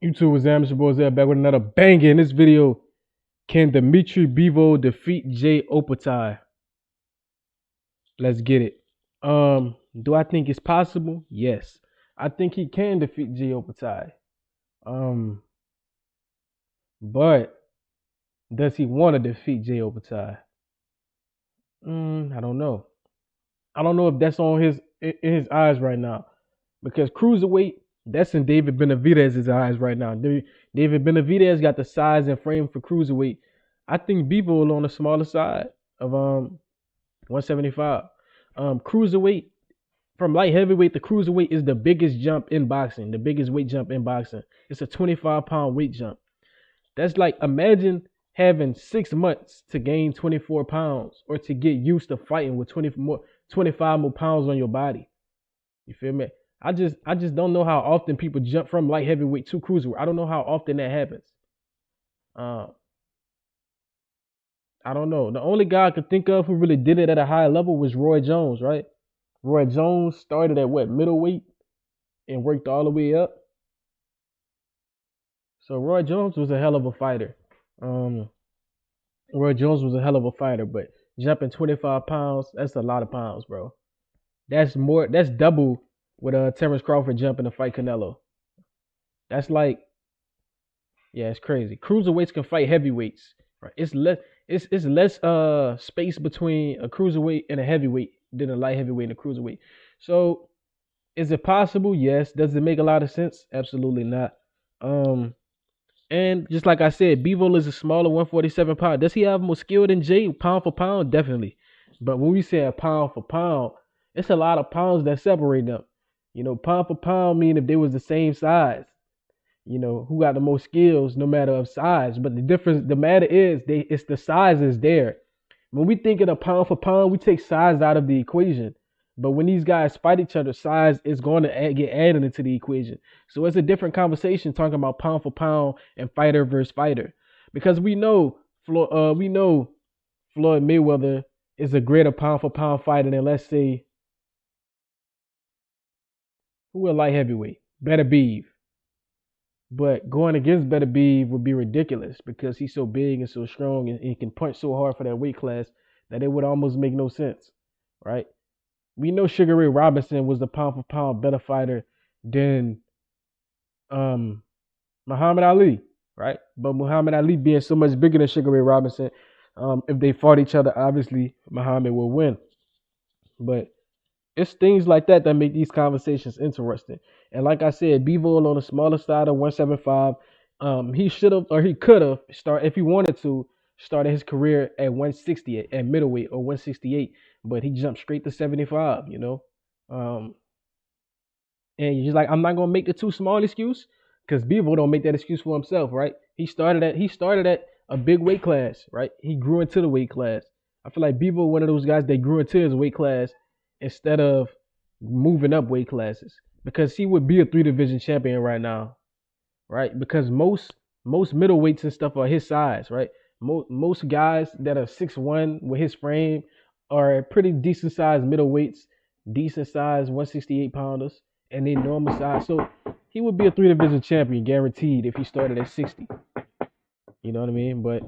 YouTube was Amateur Boys there back with another banger. In this video, can Dmitry Bivol defeat Jay Opetaia? Let's get it. Do I think it's possible? Yes. I think he can defeat Jay Opetaia. Um, but does he want to defeat Jay Opetaia? I don't know. I don't know if that's on in his eyes right now. Because cruiserweight, that's in David Benavidez's eyes right now. David Benavidez got the size and frame for cruiserweight. I think Bivol on the smaller side of 175. Cruiserweight, from light heavyweight to cruiserweight, is the biggest jump in boxing, the biggest weight jump in boxing. It's a 25-pound weight jump. That's like, imagine having 6 months to gain 24 pounds or to get used to fighting with 25 more pounds on your body. You feel me? I just don't know how often people jump from light heavyweight to cruiserweight. I don't know how often that happens. Uh, I don't know. The only guy I could think of who really did it at a high level was Roy Jones, right? Roy Jones started at what, middleweight and worked all the way up. So Roy Jones was a hell of a fighter. Um, Roy Jones was a hell of a fighter, but jumping 25 pounds, that's a lot of pounds, bro. That's double what Terrence Crawford jumping to fight Canelo. That's like, yeah, it's crazy. Cruiserweights can fight heavyweights, right? It's less space between a cruiserweight and a heavyweight than a light heavyweight and a cruiserweight. So is it possible? Yes. Does it make a lot of sense? Absolutely not. Um, and just like I said, Bivol is a smaller 147 pound. Does he have more skill than Jay? Pound for pound, definitely. But when we say a pound for pound, it's a lot of pounds that separate them. Pound for pound mean if they was the same size, who got the most skills, no matter of size. But the matter is, it's the size is there. When we think of a pound for pound, we take size out of the equation. But when these guys fight each other, size is going to get added into the equation. So it's a different conversation talking about pound for pound and fighter versus fighter, because we know Floyd Mayweather is a greater pound for pound fighter than, let's say, who a light heavyweight, Better Beef. But going against Better Beef would be ridiculous because he's so big and so strong, and he can punch so hard for that weight class that it would almost make no sense, right? We know Sugar Ray Robinson was the pound for pound better fighter than um, Muhammad Ali, right? But Muhammad Ali being so much bigger than Sugar Ray Robinson, if they fought each other, obviously Muhammad will win. But it's things like that that make these conversations interesting. And like I said, Bivol on the smaller side of 175. He should have, or he could have started, if he wanted to, started his career at 160 at middleweight or 168, but he jumped straight to 75. Um, and he's like, I'm not gonna make the too small excuse, because Bivol don't make that excuse for himself, right? He started at a big weight class, right? He grew into the weight class. I feel like Bivol one of those guys that grew into his weight class instead of moving up weight classes, because he would be a 3 division champion right now, right? Because most middleweights and stuff are his size, right? Most guys that are 6'1" with his frame are pretty decent sized middleweights, decent sized 168 pounders, and they normal size. So he would be a 3 division champion guaranteed if he started at 60. You know what I mean? But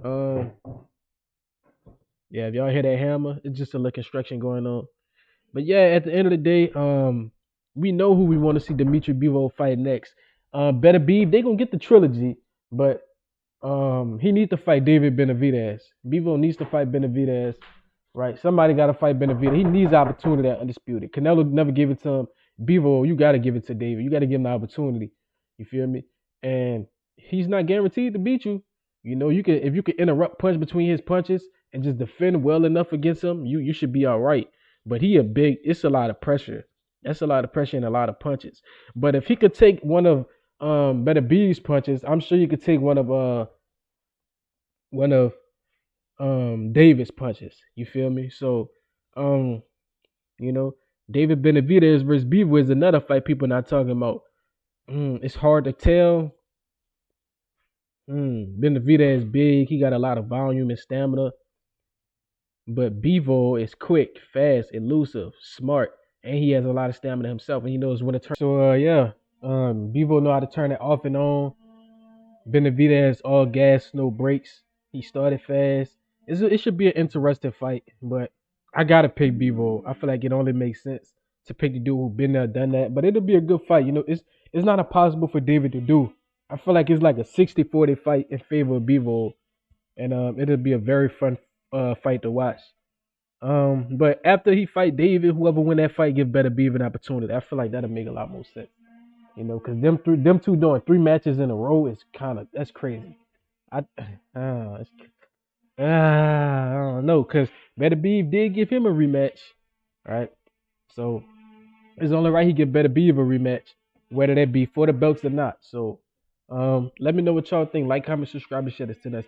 um, yeah, if y'all hear that hammer, it's just a little construction going on. But yeah, at the end of the day, we know who we want to see Dmitry Bivol fight next. Better be they gonna get the trilogy, but he needs to fight David Benavidez. Bivol needs to fight Benavidez, right? Somebody got to fight Benavidez. He needs the opportunity at undisputed. Canelo never gave it to him. Bivol, you got to give it to David. You got to give him the opportunity. You feel me? And he's not guaranteed to beat you. You can, if you can interrupt punch between his punches and just defend well enough against him, you should be all right. But it's a lot of pressure. That's a lot of pressure and a lot of punches. But if he could take one of Better B's punches, I'm sure you could take one of David's punches. You feel me? So um, you know, David Benavidez versus Bivol is another fight people not talking about. It's hard to tell. Benavidez is big. He got a lot of volume and stamina. But Bivol is quick, fast, elusive, smart, and he has a lot of stamina himself, and he knows when to turn. So yeah, Bivol know how to turn it off and on. Benavidez all gas, no brakes. He started fast. It should be an interesting fight, but I gotta pick Bivol. I feel like it only makes sense to pick the dude who been there, done that. But it'll be a good fight. It's not impossible for David to do. I feel like it's like a 60-40 fight in favor of Bivol, and it'll be a very fun fight to watch. But after he fight David, whoever win that fight give Better Beaver an opportunity. I feel like that'll make a lot more sense. Because them two doing 3 matches in a row is that's crazy. I it's, I don't know, because Better Beaver did give him a rematch, right? So it's only right he give Better Beaver a rematch, whether that be for the belts or not. So let me know what y'all think. Like, comment, subscribe, and share this to us.